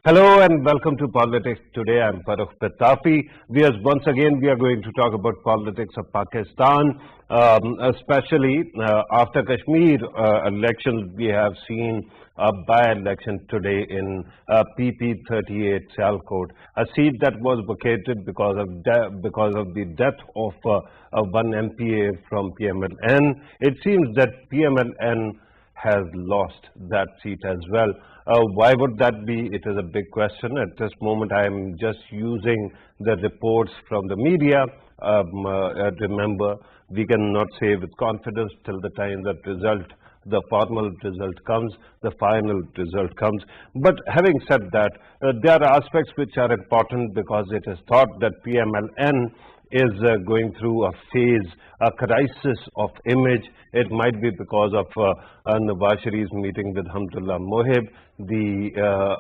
Hello and welcome to Politics Today. I'm Farrukh Pitafi. Once again we are going to talk about politics of Pakistan, especially after Kashmir elections. We have seen a by-election today in PP 38 Sialkot, a seat that was vacated because of the death of one MPA from PMLN. It seems that PMLN has lost that seat as well. Why would that be? It is a big question. At this moment, I am just using the reports from the media. Remember, we cannot say with confidence till the time that the formal result comes, the final result comes. But having said that, there are aspects which are important because it is thought that PMLN is going through a phase, a crisis of image. It might be because of Nawaz Sharif's meeting with Hamdullah Mohib, the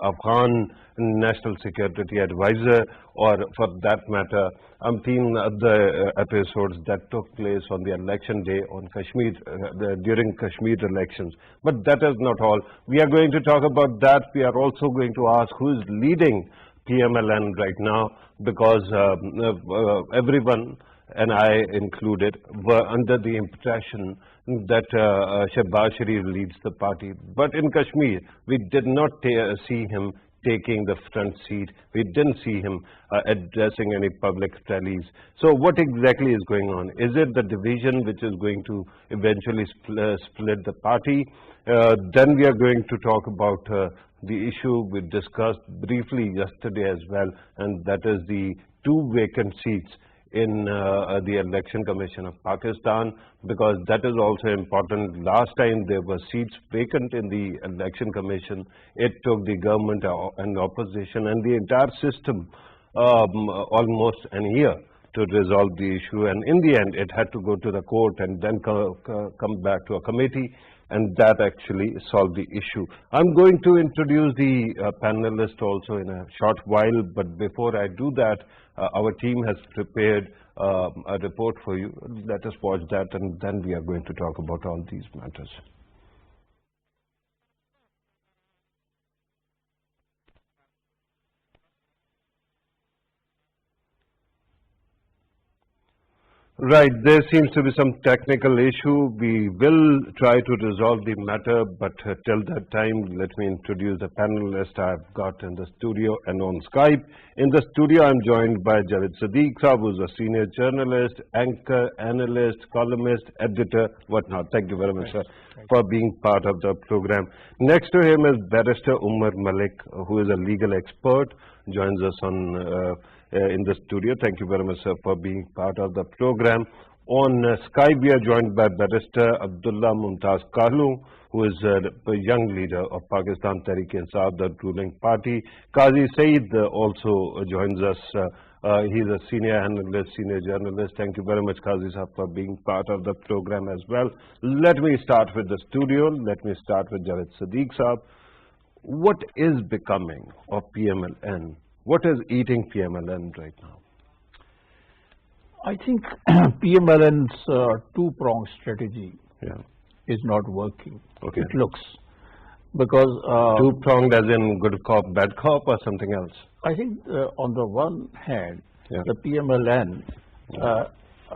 Afghan National Security Advisor, or for that matter, the episodes that took place on the election day on Kashmir, during Kashmir elections. But that is not all. We are going to talk about that. We are also going to ask who is leading PMLN right now, because everyone, and I included, were under the impression that Shehbaz Sharif leads the party. But in Kashmir, we did not see him taking the front seat. We didn't see him addressing any public rallies. So what exactly is going on? Is it the division which is going to eventually split the party? Then we are going to talk about the issue we discussed briefly yesterday as well, and that is the two vacant seats in the Election Commission of Pakistan, because that is also important. Last time there were seats vacant in the Election Commission. It took the government and opposition and the entire system almost an year to resolve the issue, and in the end it had to go to the court and then come back to a committee, and that actually solved the issue. I'm going to introduce the panelists also in a short while, but before I do that, our team has prepared a report for you. Let us watch that, and then we are going to talk about all these matters. Right, there seems to be some technical issue. We will try to resolve the matter, but till that time, let me introduce the panelists I've got in the studio and on Skype. In the studio, I'm joined by Javed Sadiq Saab, who's a senior journalist, anchor, analyst, columnist, editor, whatnot. Thank you very much, sir, for being part of the program. Next to him is Barrister Umar Malik, who is a legal expert, joins us on in the studio. Thank you very much, sir, for being part of the program. On Skype, we are joined by Barrister Abdullah Mumtaz Kahlu, who is a young leader of Pakistan Tehreek-e-Insaf, the ruling party. Qazi Saeed also joins us. He's a senior analyst, senior journalist. Thank you very much, Qazi Saab, for being part of the program as well. Let me start with the studio. Let me start with Javed Sadiq Saab. What is becoming of PMLN? What is eating PMLN right now? I think PMLN's two-pronged strategy is not working. Okay. It looks. Because two-pronged as in good cop, bad cop, or something else? I think on the one hand, the PMLN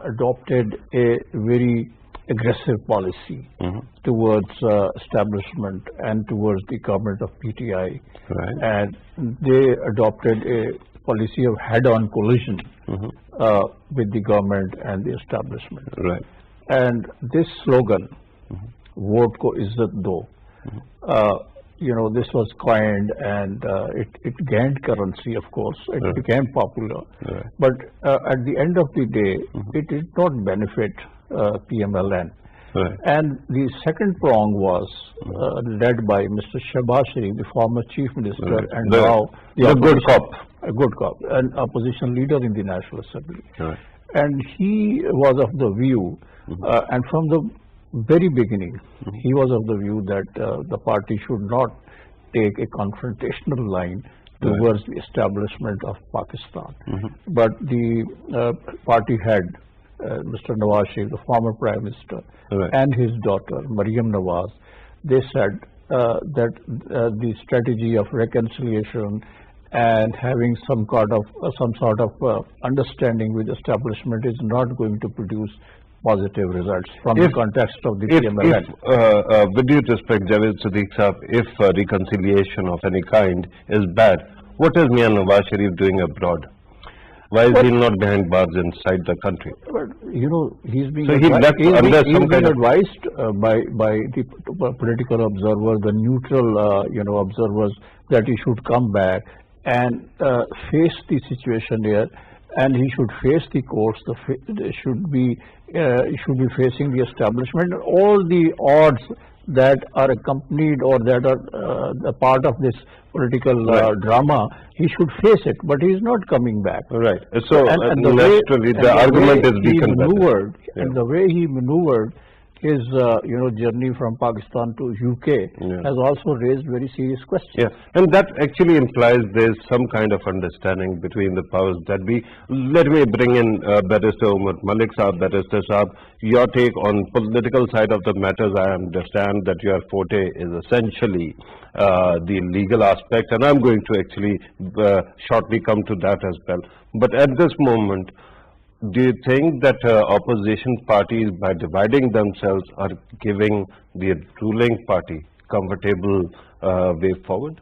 adopted a very aggressive policy towards establishment and towards the government of PTI, and they adopted a policy of head-on collision with the government and the establishment. And this slogan, "Vote ko izzat do," this was coined, and it gained currency, of course. It became popular. But at the end of the day, it did not benefit PMLN. And the second prong was led by Mr. Shehbaz Sharif, the former chief minister, and now the good cop, a good cop, an opposition leader in the National Assembly. And he was of the view, and from the very beginning, he was of the view that the party should not take a confrontational line towards the establishment of Pakistan. But the party head, Mr. Nawaz Sharif, the former Prime Minister, and his daughter, Maryam Nawaz, they said that the strategy of reconciliation and having some sort of understanding with establishment is not going to produce positive results from the context of the PMLN. With due respect, Javed Siddique Saab, if reconciliation of any kind is bad, what is Mian Nawaz Sharif doing abroad? Why is he not behind bars inside the country? But, you know, he's being So advised by the political observers, the neutral, observers, that he should come back and face the situation here, and he should face the courts. Should be facing the establishment. All the odds that are accompanied or that are a part of this political drama, he should face it, but he is not coming back. Right. So naturally, the argument is weakened. And the way he maneuvered his journey from Pakistan to UK has also raised very serious questions. Yeah, and that actually implies there is some kind of understanding between the powers that be. Let me bring in Barrister Umar Malik Saab. Barrister Saab, your take on political side of the matters. I understand that your forte is essentially the legal aspect, and I'm going to actually shortly come to that as well. But at this moment, do you think that opposition parties, by dividing themselves, are giving the ruling party comfortable way forward?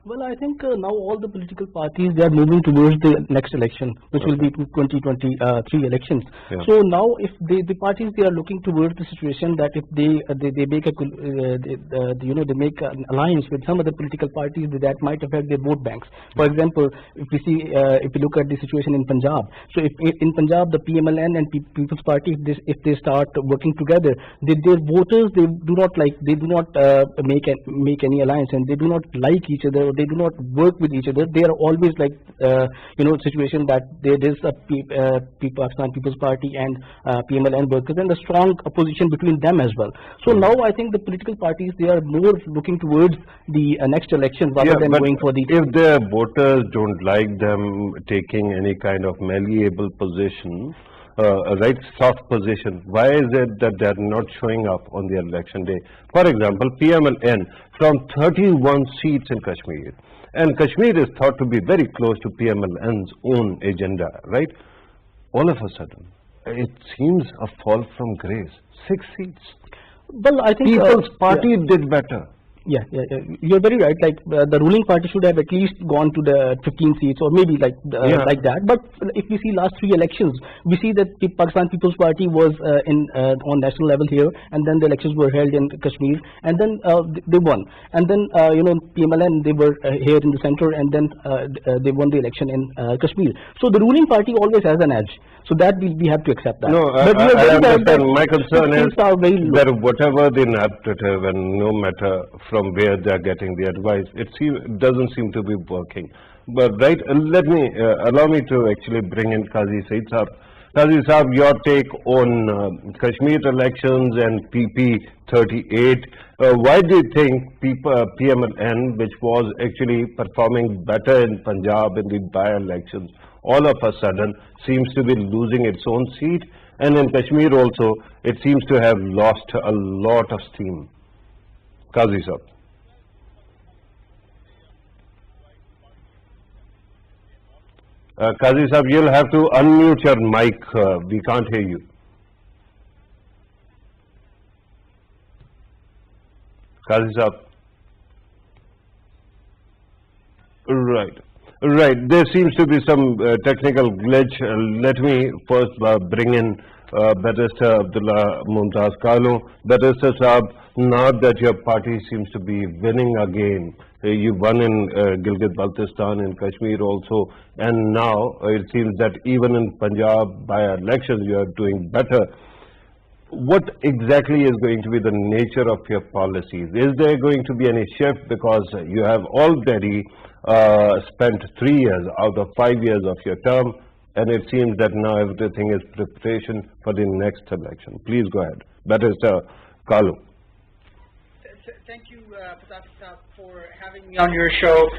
Well, I think now all the political parties, they are moving towards the next election, which will be 2023 elections. Yeah. So now, if the parties, they are looking towards the situation that if they make they make an alliance with some other political parties, that might affect their vote banks. For example, if we see if we look at the situation in Punjab, so if in Punjab the PMLN and People's Party, if they start working together, their voters, they do not make any alliance, and they do not like each other. They do not work with each other. They are always like situation that there is a Pakistan People's Party and PMLN workers, and a strong opposition between them as well. So now I think the political parties, they are more looking towards the next election rather than going for the. If their voters don't like them taking any kind of malleable position, a soft position, why is it that they are not showing up on the election day? For example, PMLN from 31 seats in Kashmir, and Kashmir is thought to be very close to PMLN's own agenda, right? All of a sudden, it seems a fall from grace. 6 seats. Well, I think People's Party did better. Yeah, you're very right. Like the ruling party should have at least gone to the 15 seats, or maybe like that. But if we see last 3 elections, we see that the Pakistan People's Party was on national level here, and then the elections were held in Kashmir, and then they won. And then PMLN, they were here in the center, and then they won the election in Kashmir. So the ruling party always has an edge. So that we have to accept that. No, but I understand. My concern is that whatever the narrative, and no matter from where they are getting the advice, it doesn't seem to be working. But allow me to actually bring in Qazi Said Saab. Qazi Saab, your take on Kashmir elections and PP 38. Why do you think PMLN, which was actually performing better in Punjab in the by-elections, all of a sudden seems to be losing its own seat, and in Kashmir also it seems to have lost a lot of steam? Qazi Saab. Qazi Saab, you'll have to unmute your mic. We can't hear you. Qazi Saab. Right. There seems to be some technical glitch. Let me first bring in Barrister Abdullah Mumtaz Kalu. Barrister Saab, now that your party seems to be winning again, you won in Gilgit-Baltistan, in Kashmir also, and now it seems that even in Punjab by elections you are doing better. What exactly is going to be the nature of your policies? Is there going to be any shift, because you have already spent 3 years out of 5 years of your term, and it seems that now everything is preparation for the next election? Please go ahead. Barrister Kalu. Thank you, Pitafi, for having me on your show.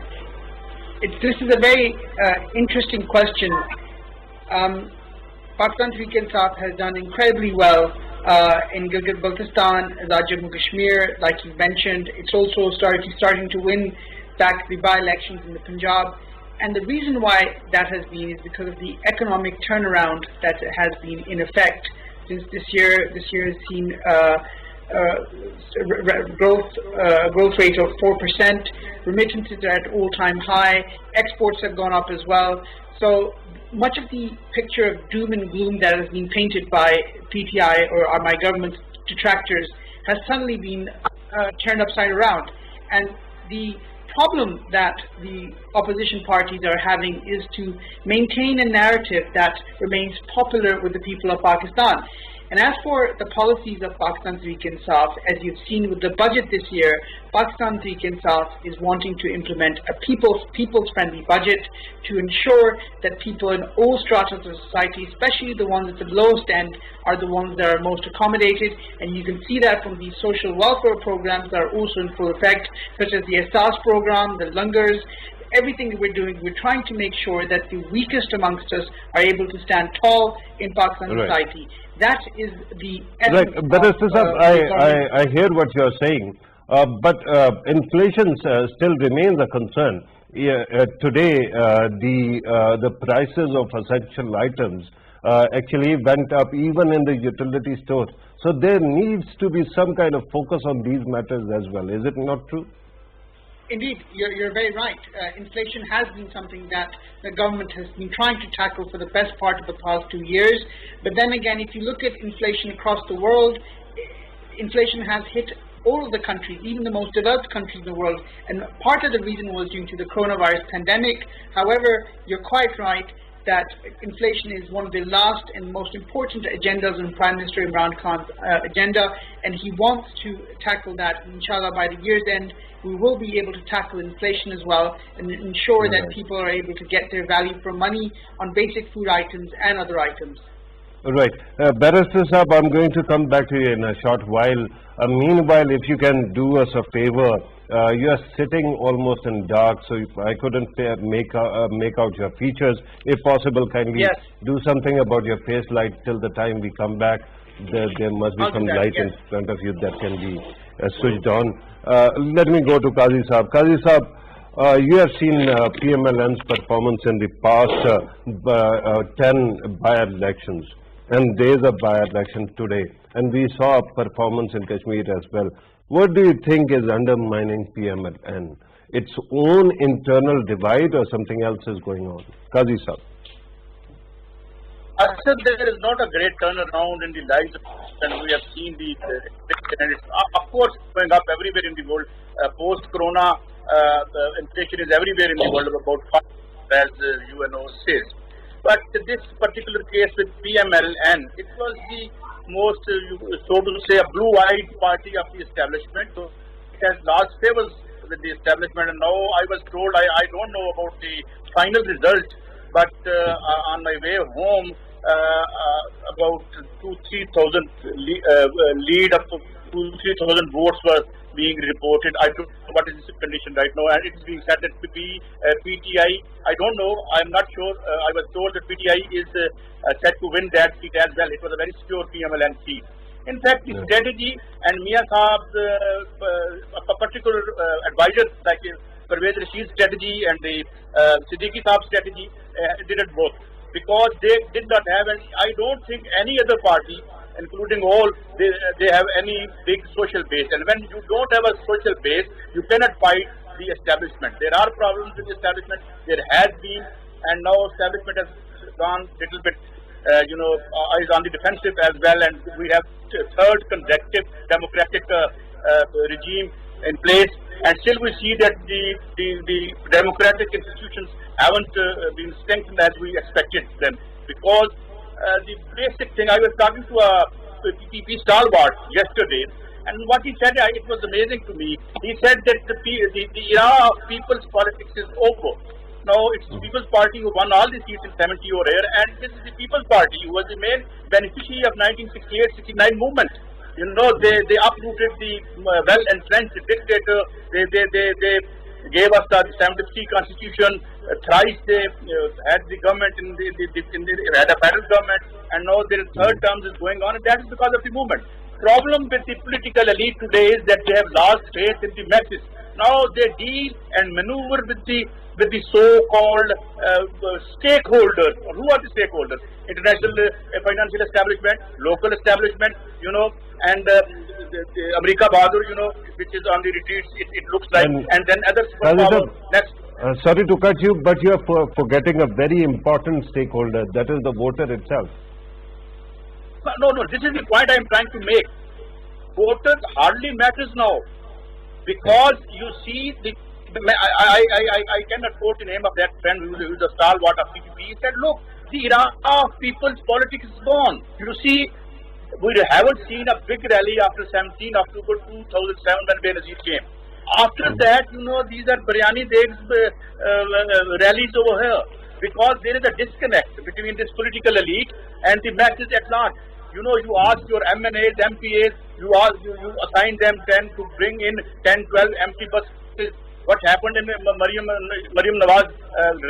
This is a very interesting question. Pakistan Tehreek-e-Insaf has done incredibly well in Gilgit-Baltistan, Jammu Kashmir, like you mentioned. It's also starting to win back the by-elections in the Punjab. And the reason why that has been is because of the economic turnaround that has been in effect since this year. This year has seen growth rate of 4%. Remittances are at all-time high. Exports have gone up as well. So much of the picture of doom and gloom that has been painted by PTI or my government's detractors has suddenly been turned upside around. And the problem that the opposition parties are having is to maintain a narrative that remains popular with the people of Pakistan. And as for the policies of Pakistan Tehreek-e-Insaf, as you've seen with the budget this year, Pakistan Tehreek-e-Insaf is wanting to implement a people's-friendly budget to ensure that people in all stratas of society, especially the ones at the lowest end, are the ones that are most accommodated. And you can see that from the social welfare programs that are also in full effect, such as the Asas program, the Langars. Everything that we're doing, we're trying to make sure that the weakest amongst us are able to stand tall in Pakistan society. That is the essence I hear what you're saying, but inflation still remains a concern. Today, the prices of essential items actually went up even in the utility stores. So there needs to be some kind of focus on these matters as well. Is it not true? Indeed, you're very right. Inflation has been something that the government has been trying to tackle for the best part of the past 2 years. But then again, if you look at inflation across the world, inflation has hit all of the countries, even the most developed countries in the world. And part of the reason was due to the coronavirus pandemic. However, you're quite right that inflation is one of the last and most important agendas on Prime Minister Imran Khan's agenda, and he wants to tackle that. Inshallah, by the year's end, we will be able to tackle inflation as well and ensure that people are able to get their value for money on basic food items and other items. Right. Barrister Saab, I'm going to come back to you in a short while. Meanwhile, if you can do us a favor, you are sitting almost in dark, so I couldn't make out your features. If possible, kindly do something about your face light till the time we come back. There must be some light in front of you that can be switched on. Let me go to Qazi Saab. Qazi Saab, you have seen PMLN's performance in the past 10 by-elections. And there is a by-election today, and we saw a performance in Kashmir as well. What do you think is undermining PMLN? Its own internal divide or something else is going on? Qazi Saab. I said there is not a great turnaround in the lives of and we have seen the candidates. Of course, going up everywhere in the world. Post-corona, the inflation is everywhere in the world, about 5%, as UNO says. But this particular case with PMLN, it was the most, so to say, a blue-eyed party of the establishment. So it has lost favors with the establishment. And now I was told, I don't know about the final result, but on my way home, about 2,000-3,000 lead up to 2,000-3,000 votes were being reported. I don't know what is the condition right now, and it is being said that PTI, I don't know, I'm not sure. I was told that PTI is set to win that seat as well. It was a very secure PMLN seat. In fact, the strategy and Mia Saab's a particular advisor, like Pervez Rashid's strategy and the Siddiqui Saab's strategy, did it both. Because they did not have any, I don't think any other party, including all, they have any big social base. And when you don't have a social base, you cannot fight the establishment. There are problems with the establishment. There has been, and now establishment has gone a little bit, is on the defensive as well. And we have third consecutive democratic regime in place. And still we see that the democratic institutions haven't been strengthened as we expected them. Because the basic thing, I was talking to a PPP stalwart yesterday, and what he said, it was amazing to me. He said that the era of people's politics is over. Now it's the People's Party who won all the seats in 70 or here, and this is the People's Party who was the main beneficiary of 1968-69 movement. You know, they uprooted the well-entrenched dictator. They gave us the 73 constitution. Thrice they had the government had a federal government. and now their third term is going on, and that is because of the movement. Problem with the political elite today is that they have lost faith in the masses. Now they deal and maneuver with the so-called stakeholders. Who are the stakeholders? International financial establishment, local establishment, and the America Bahadur, which is on the retreats, it looks like, and then other superpower. Next. Sorry to cut you, but you are forgetting a very important stakeholder, that is the voter itself. No, this is the point I am trying to make. Voters hardly matters now, because you see, I cannot quote the name of that friend who is a stalwart of PPP. He said, look, the era of people's politics is gone. You see, we haven't seen a big rally after 17 October 2007 when Benazir came. After that, these are Biryani Dev's rallies over here, because there is a disconnect between this political elite and the masses at large. You ask your MNAs, MPAs, you assign them 10 to bring in 10, 12 empty buses. What happened in Mariam Nawaz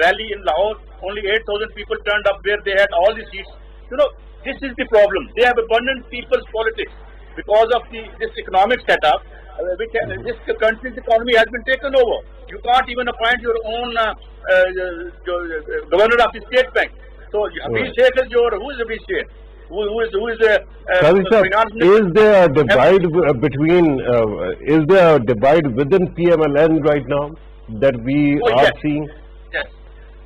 rally in Lahore? Only 8,000 people turned up where they had all the seats. This is the problem. They have abandoned people's politics because of this economic setup. This country's economy has been taken over. You can't even appoint your own governor of the state bank. So Habib Sheikh is who is Habib Sheikh? Who is finance minister? Is there a divide is there a divide within PMLN right now that we are seeing? Yes.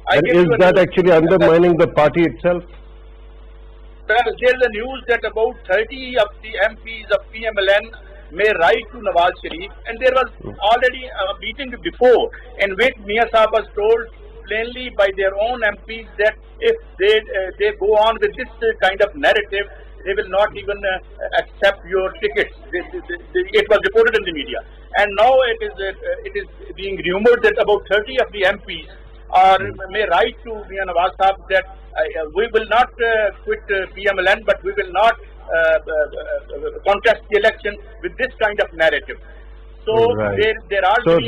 And is that actually undermining the party itself? There is a news that about 30 of the MPs of PMLN may write to Nawaz Sharif, and there was already a meeting before in which Mia Saab was told plainly by their own MPs that if they go on with this kind of narrative, they will not even accept your tickets. It was reported in the media, and now it is being rumored that about 30 of the MPs may write to Mia Nawaz Saab that we will not quit PMLN, but we will not contest the election with this kind of narrative. So there are. So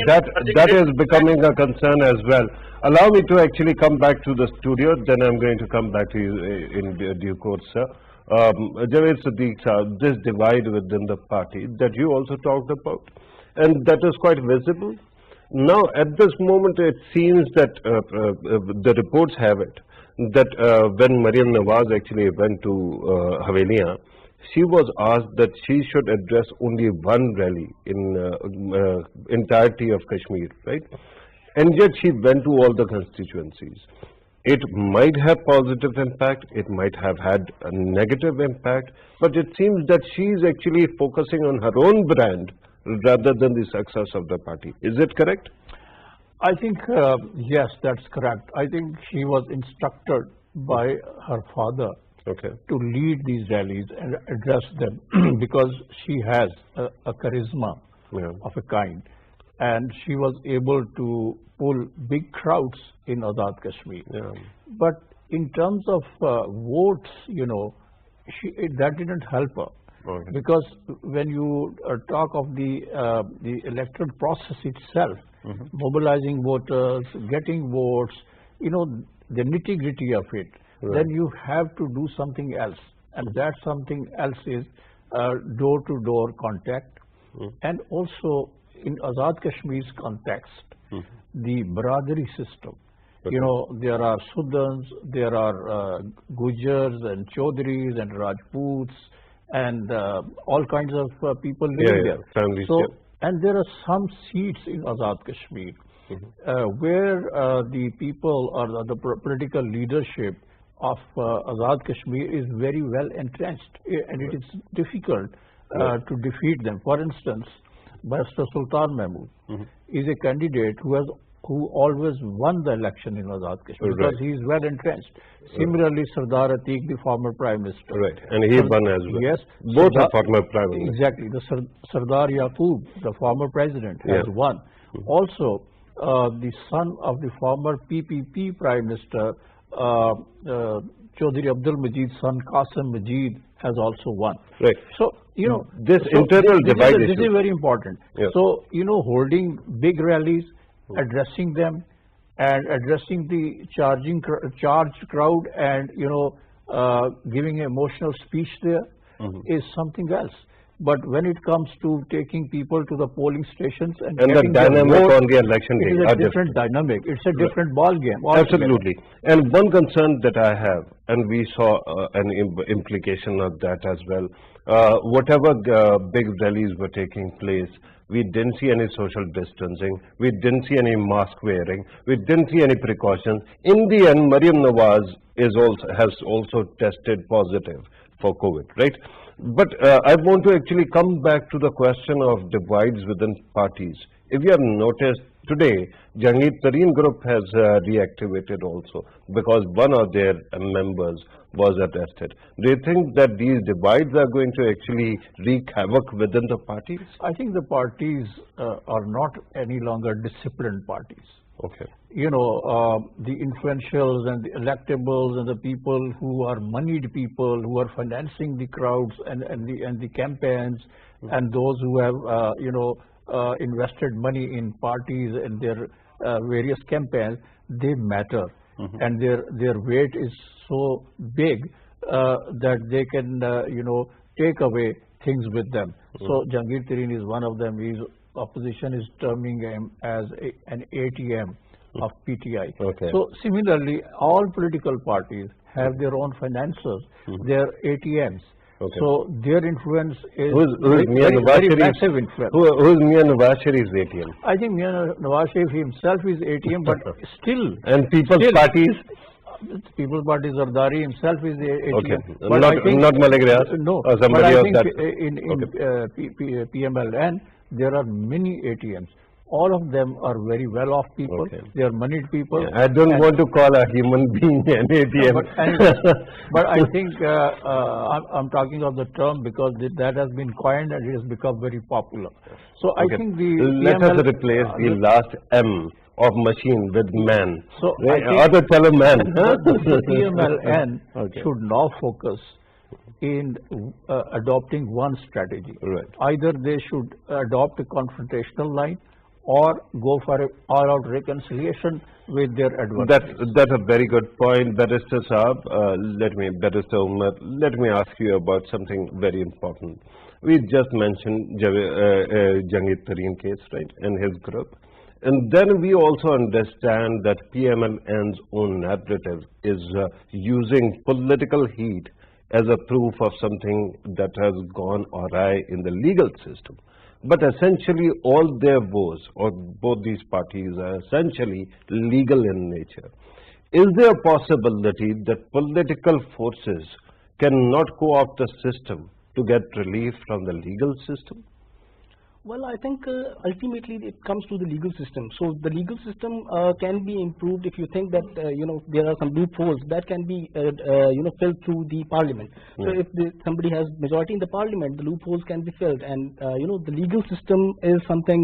that is becoming a concern as well. Allow me to actually come back to the studio, then I'm going to come back to you in due course, sir. Javed Siddiq sir, this divide within the party that you also talked about, and that is quite visible. Now, at this moment, it seems that the reports have it that when Mariam Nawaz actually went to Haveliya, she was asked that she should address only one rally in entirety of Kashmir, right? And yet she went to all the constituencies. It might have positive impact, it might have had a negative impact, but it seems that she is actually focusing on her own brand rather than the success of the party. Is it correct? I think, yes, that's correct. I think she was instructed by her father to lead these rallies and address them because she has a charisma of a kind. And she was able to pull big crowds in Azad Kashmir. But in terms of votes, that didn't help her. Because when you talk of the electoral process itself, mobilizing voters, getting votes, the nitty-gritty of it, then you have to do something else. And that something else is door-to-door contact. And also, in Azad Kashmir's context, the Baradari system. There are Sudans, there are Gujars and Chaudhries and Rajputs and all kinds of people living there. Families, and there are some seats in Azad Kashmir where the people or the political leadership of Azad Kashmir is very well entrenched, and it is difficult to defeat them. For instance, Barrister Sultan Mahmood is a candidate who always won the election in Azad Kashmir because he is well entrenched. Similarly, Sardar Atiq, the former Prime Minister. And he won as well. Yes. Both are former Prime Ministers. Exactly. The Sardar Yaqub, the former President, has won. Also, the son of the former PPP Prime Minister, Chaudhry Abdul Majid's son, Qasim Majid, has also won. So, this internal divide this is very important. So, holding big rallies, addressing them, and addressing the charged crowd, and giving emotional speech there is something else. But when it comes to taking people to the polling stations and the getting their dynamic vote, on the election day it is are a different dynamic. It's a different ball game. Absolutely. And one concern that I have, and we saw an implication of that as well, whatever big rallies were taking place, we didn't see any social distancing, we didn't see any mask wearing, we didn't see any precautions. In the end, Maryam Nawaz has also tested positive for COVID, right? But I want to actually come back to the question of divides within parties. If you have noticed today, Jahangir Tareen group has reactivated also because one of their members was arrested. Do you think that these divides are going to actually wreak havoc within the parties? I think the parties are not any longer disciplined parties. Okay. You know, the influentials and the electables and the people who are moneyed people who are financing the crowds and the campaigns, and those who have invested money in parties and their various campaigns, they matter, and their weight is so big that they can take away things with them. So Jahangir Tareen is one of them. His opposition is terming him as an ATM of PTI. Okay. So similarly, all political parties have their own financiers, their ATMs. Okay. So their influence is Who's very massive influence. Who's Mia Nawaz Sharif's ATM? I think Mia Nawaz Sharif himself is ATM, but still. And People's Parties? People's Party Zardari himself is ATM. Okay. But I think, not Malik Riaz? No. Or somebody but I else think that... in PMLN, there are many ATMs. All of them are very well-off people. Okay. They are moneyed people. Yeah, I don't want to call a human being an ATM. No, but, anyway, but I think I'm talking of the term because that has been coined and it has become very popular. So I think let us replace the last M of machine with man. So Other tell a man. The PMLN should now focus in adopting one strategy. Right. Either they should adopt a confrontational line or go for an all-out reconciliation with their adversaries. That's a very good point, Barrister Saab. Barrister Umar, let me ask you about something very important. We just mentioned Jahangir Tareen case, right, and his group. And then we also understand that PMLN's own narrative is using political heat as a proof of something that has gone awry in the legal system. But essentially all their woes, or both these parties, are essentially legal in nature. Is there a possibility that political forces cannot co-opt the system to get relief from the legal system? Well, I think ultimately it comes to the legal system. So the legal system can be improved if you think that there are some loopholes that can be filled through the parliament. So if somebody has majority in the parliament, the loopholes can be filled, and the legal system is something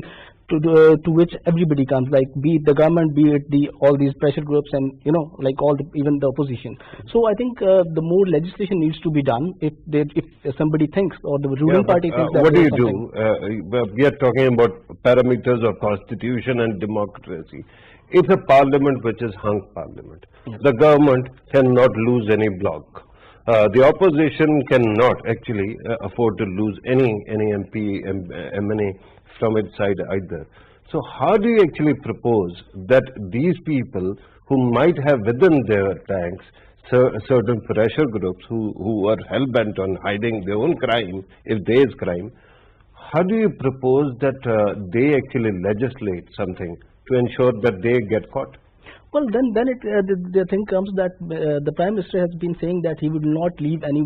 to which everybody comes, like be it the government, be it all these pressure groups, and even the opposition. So I think the more legislation needs to be done if somebody thinks, or the ruling party thinks that what do you do? We are talking about parameters of constitution and democracy. It's a parliament which is hung parliament. The government cannot lose any block. The opposition cannot actually afford to lose any MP, MNA from its side either. So how do you actually propose that these people who might have within their ranks certain pressure groups who are hell-bent on hiding their own crime, if there is crime, how do you propose that they actually legislate something to ensure that they get caught? Well, then the thing comes that the Prime Minister has been saying that he would not leave any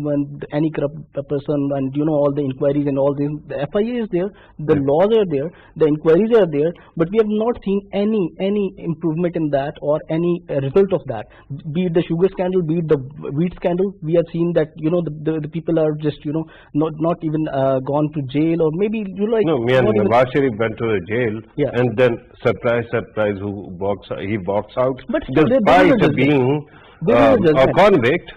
corrupt person, and all the inquiries and all this. The FIA is there, the laws are there, the inquiries are there, but we have not seen any improvement in that or any result of that. Be it the sugar scandal, be it the wheat scandal, we have seen that the people are just not even gone to jail, or maybe No, Mia Nawaz Sharif went to the jail, and then surprise, he walks out. But despite being A convict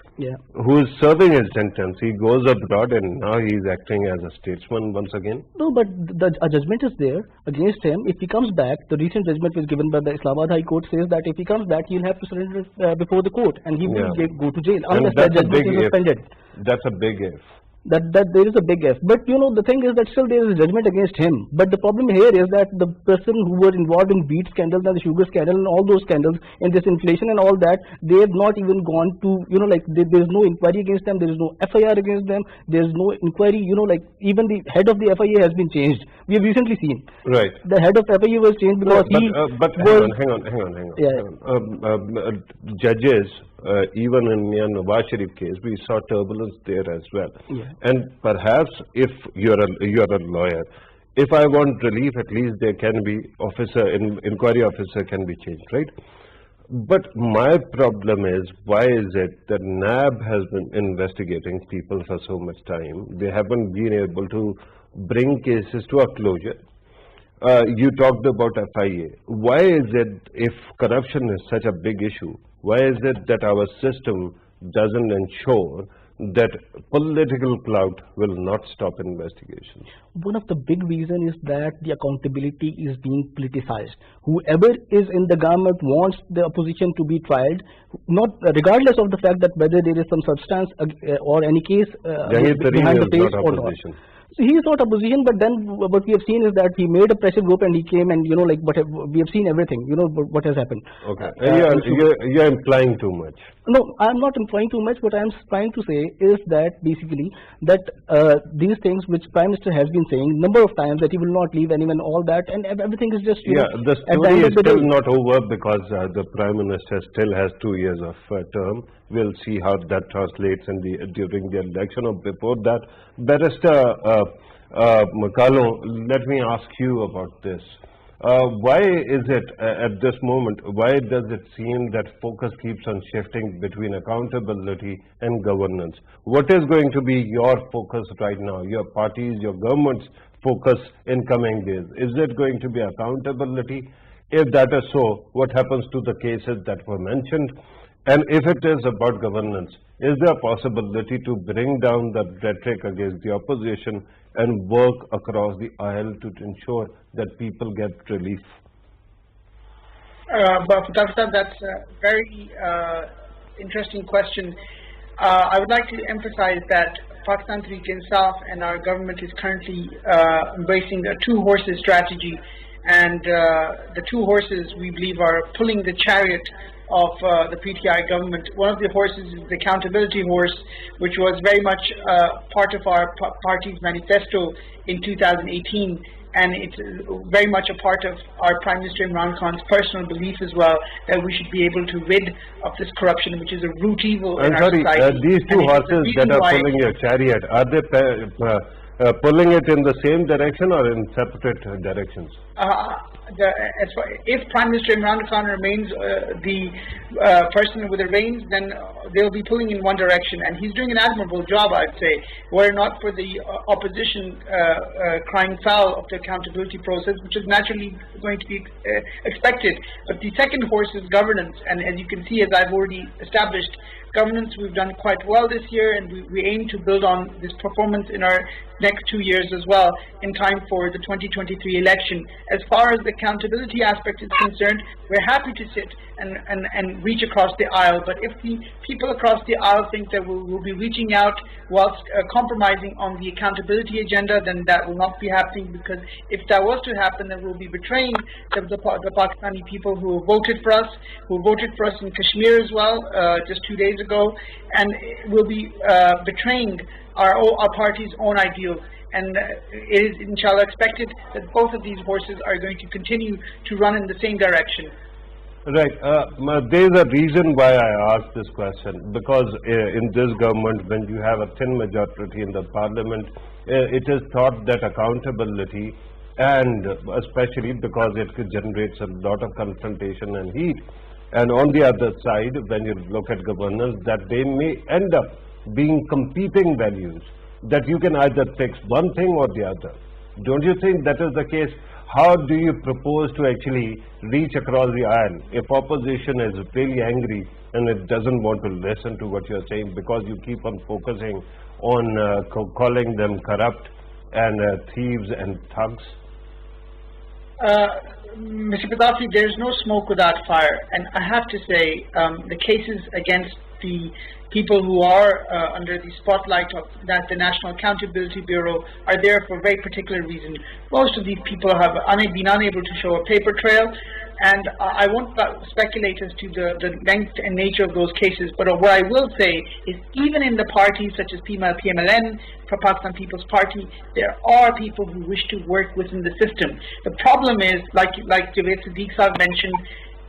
who is serving his sentence, he goes abroad and now he is acting as a statesman once again. No, but a judgment is there against him. If he comes back, the recent judgment was given by the Islamabad High Court says that if he comes back, he'll have to surrender before the court and he will go to jail unless the judgment is suspended. That's a big if. That there is a big if. But you know, the thing is that still there is a judgment against him. But the problem here is that the person who were involved in wheat scandal and the sugar scandal and all those scandals and this inflation and all that, they have not even gone to, you know, like there is no inquiry against them, there is no FIR against them, there is no inquiry, you know, like even the head of the FIA has been changed. We have recently seen. Right. The head of FIA was changed because but hang on. Judges, even in the Nawaz Sharif case, we saw turbulence there as well. And perhaps if you're a lawyer, if I want relief, at least there can be inquiry officer can be changed, right? But my problem is, why is it that NAB has been investigating people for so much time? They haven't been able to bring cases to a closure. You talked about FIA. Why is it, if corruption is such a big issue, why is it that our system doesn't ensure that political clout will not stop investigations? One of the big reasons is that the accountability is being politicized. Whoever is in the government wants the opposition to be tried, not regardless of the fact that whether there is some substance or any case behind the face or not. So he is not opposition, but then what we have seen is that he made a pressure group and he came and, you know, like we have seen everything, you know, what has happened. Okay. You're implying too much. No, I'm not implying too much. What I'm trying to say is that basically that these things which Prime Minister has been saying number of times that he will not leave anyone, all that, and everything is just, you know, the story is still not over because the Prime Minister still has 2 years of term. We'll see how that translates during the election or before that. Barrister Makalo, let me ask you about this. Why is it at this moment, why does it seem that focus keeps on shifting between accountability and governance? What is going to be your focus right now, your party's, your government's focus in coming days? Is it going to be accountability? If that is so, what happens to the cases that were mentioned? And if it is about governance, is there a possibility to bring down the rhetoric against the opposition and work across the aisle to ensure that people get relief? But that's a very interesting question. I would like to emphasize that Pakistan Tehreek-e-Insaf and our government is currently embracing a two-horses strategy, and the two horses, we believe, are pulling the chariot of the PTI government. One of the horses is the accountability horse, which was very much part of our party's manifesto in 2018, and it's very much a part of our Prime Minister Imran Khan's personal belief as well, that we should be able to rid of this corruption, which is a root evil in our society. These two horses that are pulling your chariot, are they pulling it in the same direction or in separate directions? If Prime Minister Imran Khan remains the person with the reins, then they'll be pulling in one direction, and he's doing an admirable job, I'd say. Were it not for the opposition crying foul of the accountability process, which is naturally going to be expected. But the second horse is governance, and as you can see, as I've already established, governance we've done quite well this year, and we aim to build on this performance in our next 2 years as well, in time for the 2023 election. As far as the accountability aspect is concerned, we're happy to sit and reach across the aisle, but if the people across the aisle think that we'll be reaching out whilst compromising on the accountability agenda, then that will not be happening, because if that was to happen, then we'll be betraying the Pakistani people who voted for us, in Kashmir as well, just 2 days ago, and we'll be betraying our party's own ideals. And it is inshallah expected that both of these horses are going to continue to run in the same direction. Right. There is a reason why I asked this question, because in this government, when you have a thin majority in the parliament, it is thought that accountability, and especially because it generates a lot of confrontation and heat, and on the other side, when you look at governance, that they may end up being competing values, that you can either fix one thing or the other. Don't you think that is the case? how do you propose to actually reach across the aisle if opposition is really angry and it doesn't want to listen to what you're saying because you keep on focusing on calling them corrupt and thieves and thugs? Mr. Pitafi, there is no smoke without fire, and I have to say the cases against the people who are under the spotlight of the National Accountability Bureau are there for a very particular reason. Most of these people have been unable to show a paper trail, and I won't speculate as to the length and nature of those cases, but what I will say is even in the parties such as PMLN, for Pakistan People's Party, there are people who wish to work within the system. The problem is, like Javed Siddique Saab mentioned,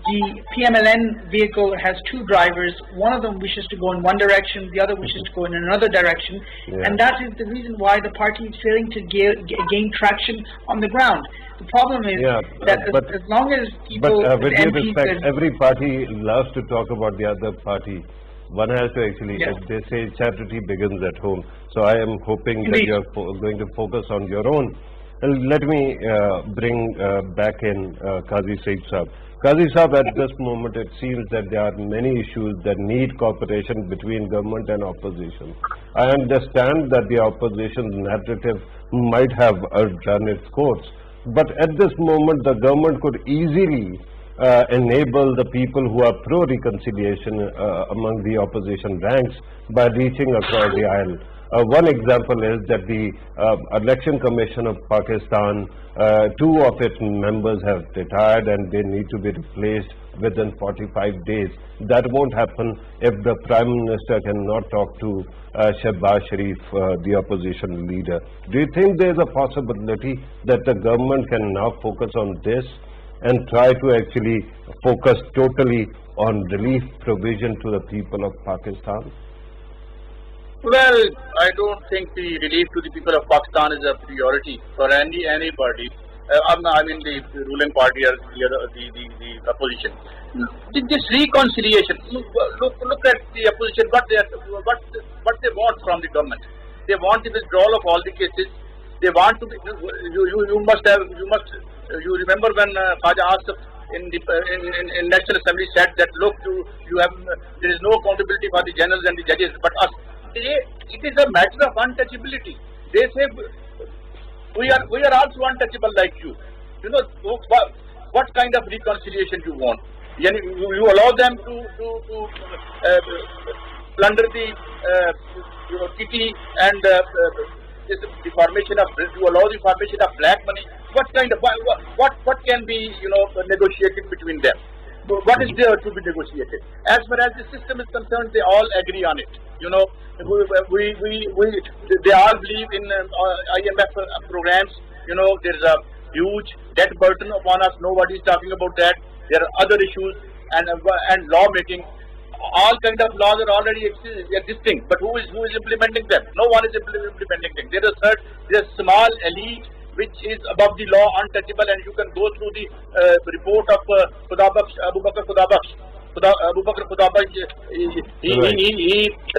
the PMLN vehicle has two drivers. One of them wishes to go in one direction, the other wishes to go in another direction, and that is the reason why the party is failing to gain traction on the ground. The problem is that as long as people, with due respect, every party loves to talk about the other party. One has to actually, they say charity begins at home. So I am hoping that you are going to focus on your own. Let me bring back in Qazi Saib Saab. Qazi Saab, at this moment it seems that there are many issues that need cooperation between government and opposition. I understand that the opposition's narrative might have run its course, but at this moment the government could easily enable the people who are pro-reconciliation among the opposition ranks by reaching across the aisle. One example is that the Election Commission of Pakistan, two of its members have retired and they need to be replaced within 45 days. That won't happen if the Prime Minister cannot talk to Shehbaz Sharif, the opposition leader. Do you think there is a possibility that the government can now focus on this and try to actually focus totally on relief provision to the people of Pakistan? Well, I don't think the relief to the people of Pakistan is a priority for anybody. I mean the ruling party or the opposition. This reconciliation. Look at the opposition. What they want from the government. They want the withdrawal of all the cases. They want to be. You remember when Khaja Asif in National Assembly said that look, there is no accountability for the generals and the judges, but us. It is a matter of untouchability. They say we are also untouchable like you. You know what kind of reconciliation you want? You allow them to plunder the kitty and the formation of, you allow the formation of black money. What kind of what can be negotiated between them? What is there to be negotiated? As far as the system is concerned, they all agree on it. They all believe in IMF programs. There's a huge debt burden upon us. Nobody is talking about that. There are other issues and law making. All kind of laws are already existing, but who is implementing them? No one is implementing them. There is a small elite which is above the law, untouchable, and you can go through the report of Abu Bakr Khudabaksh. He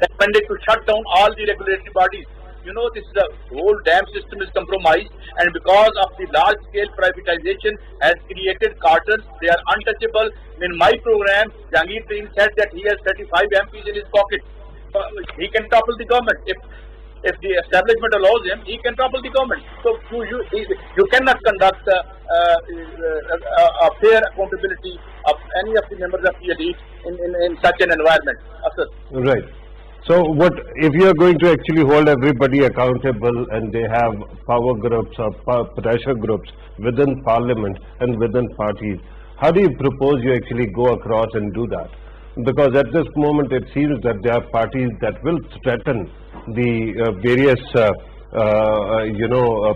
recommended to shut down all the regulatory bodies. The whole damn system is compromised, and because of the large-scale privatization has created cartels, they are untouchable. In my program, Jahangir Tareen said that he has 35 MPs in his pocket. He can topple the government. If the establishment allows him, he can topple the government. So you cannot conduct a fair accountability of any of the members of the elite in such an environment. Right. So if you are going to actually hold everybody accountable and they have power groups or pressure groups within parliament and within parties, how do you propose you actually go across and do that? Because at this moment it seems that there are parties that will threaten the various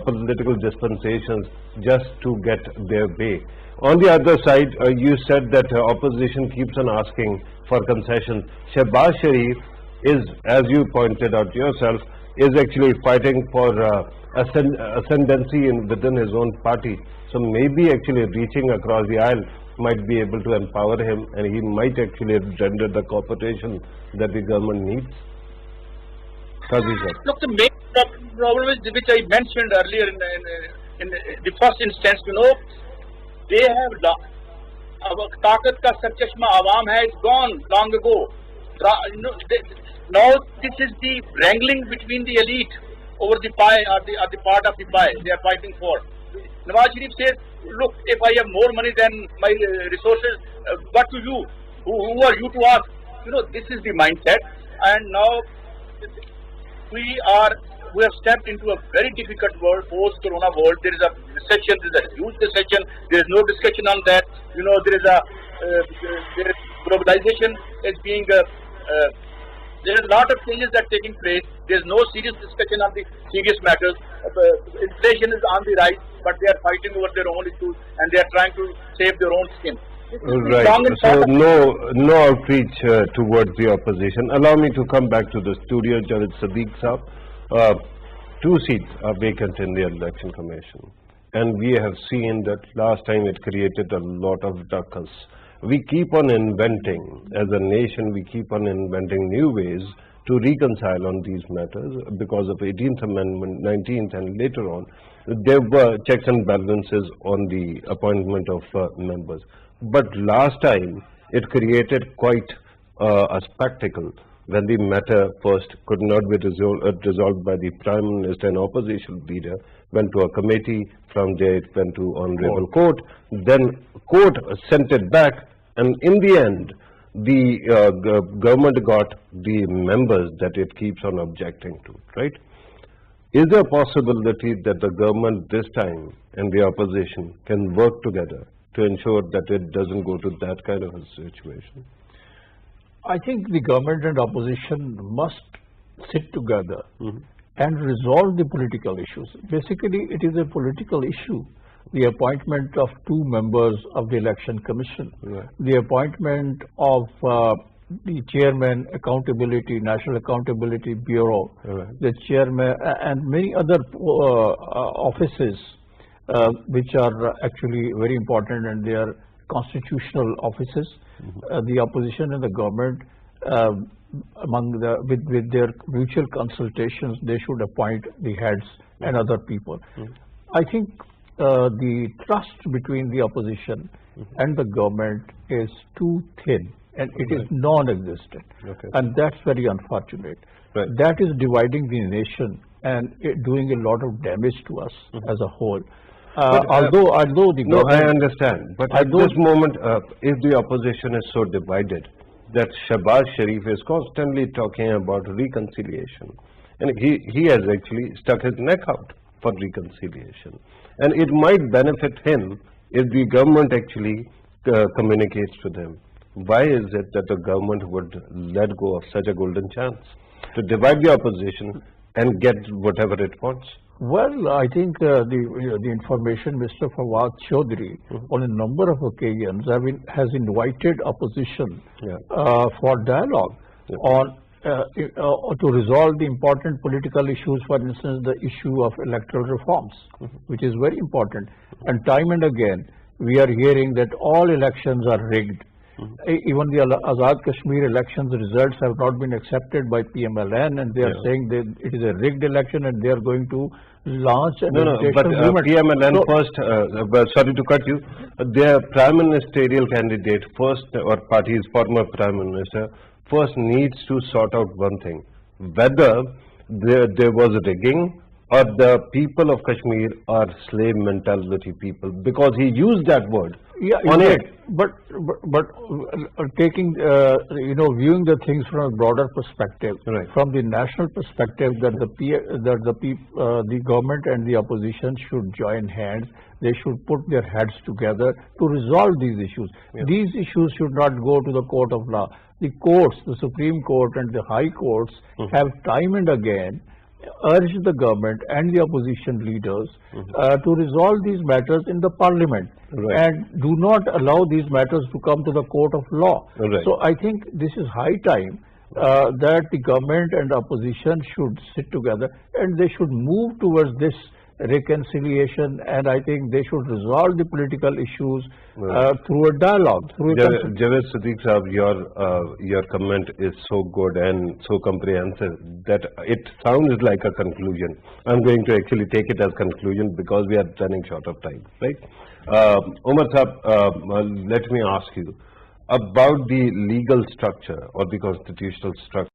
political dispensations just to get their way. On the other side, you said that opposition keeps on asking for concessions. Shehbaz Sharif is, as you pointed out yourself, is actually fighting for ascendancy within his own party. So maybe actually reaching across the aisle might be able to empower him, and he might actually render the cooperation that the government needs. Look, the main problem is which I mentioned earlier in the first instance, they have ताकत का सरचश्मा आवाम है, is gone long ago. Now this is the wrangling between the elite over the pie or the part of the pie they are fighting for. Nawaz Sharif says, look, if I have more money than my resources, what to you? Who are you to ask? This is the mindset, and now we have stepped into a very difficult world, post-corona world. There is a recession, there is a huge recession. There is no discussion on that. There is globalization is being. There is a lot of changes that are taking place. There is no serious discussion on the serious matters. Inflation is on the rise, but they are fighting over their own issues and they are trying to save their own skin. Right. So no outreach towards the opposition. Allow me to come back to the studio, Javed Sadiq Saab. 2 seats are vacant in the election commission, and we have seen that last time it created a lot of dukkers. We keep on inventing, as a nation, we keep on inventing new ways to reconcile on these matters because of 18th Amendment, 19th, and later on, there were checks and balances on the appointment of members. But last time, it created quite a spectacle when the matter first could not be resolved by the Prime Minister and opposition leader, went to a committee, from there it went to Honorable Court, then Court sent it back, and in the end, the government got the members that it keeps on objecting to, right? Is there a possibility that the government this time and the opposition can work together to ensure that it doesn't go to that kind of a situation? I think the government and opposition must sit together and resolve the political issues. Basically, it is a political issue. The appointment of 2 members of the Election Commission, the appointment of the chairman, National Accountability Bureau, the chairman, and many other offices which are actually very important, and they are constitutional offices. The opposition and the government, with their mutual consultations, they should appoint the heads and other people. I think the trust between the opposition and the government is too thin, and it is non-existent, and that's very unfortunate. That is dividing the nation and doing a lot of damage to us as a whole. Although the government, I understand, but at this moment, if the opposition is so divided that Shahbaz Sharif is constantly talking about reconciliation, and he has actually stuck his neck out for reconciliation, and it might benefit him if the government actually communicates with him. Why is it that the government would let go of such a golden chance to divide the opposition and get whatever it wants? Well, I think the information Mr. Fawad Chaudhry on a number of occasions has invited opposition for dialogue on to resolve the important political issues, for instance, the issue of electoral reforms, which is very important. And time and again, we are hearing that all elections are rigged. Even the Azad Kashmir elections results have not been accepted by PMLN, and they are saying that it is a rigged election, and they are going to launch an but PMLN first, sorry to cut you, their prime ministerial candidate first, or party's former prime minister, first needs to sort out one thing, whether there was rigging or the people of Kashmir are slave mentality people, because he used that word on it. But taking viewing the things from a broader perspective, from the national perspective, that the government and the opposition should join hands. They should put their heads together to resolve these issues. These issues should not go to the court of law. The courts, the Supreme Court and the High Courts, have time and again urged the government and the opposition leaders to resolve these matters in the parliament, and do not allow these matters to come to the court of law. So I think this is high time that the government and opposition should sit together, and they should move towards this reconciliation, and I think they should resolve the political issues through a dialogue. Javed Siddique Sahab, your comment is so good and so comprehensive that it sounds like a conclusion. I'm going to actually take it as conclusion because we are running short of time, right? Umar Sahab, let me ask you about the legal structure or the constitutional structure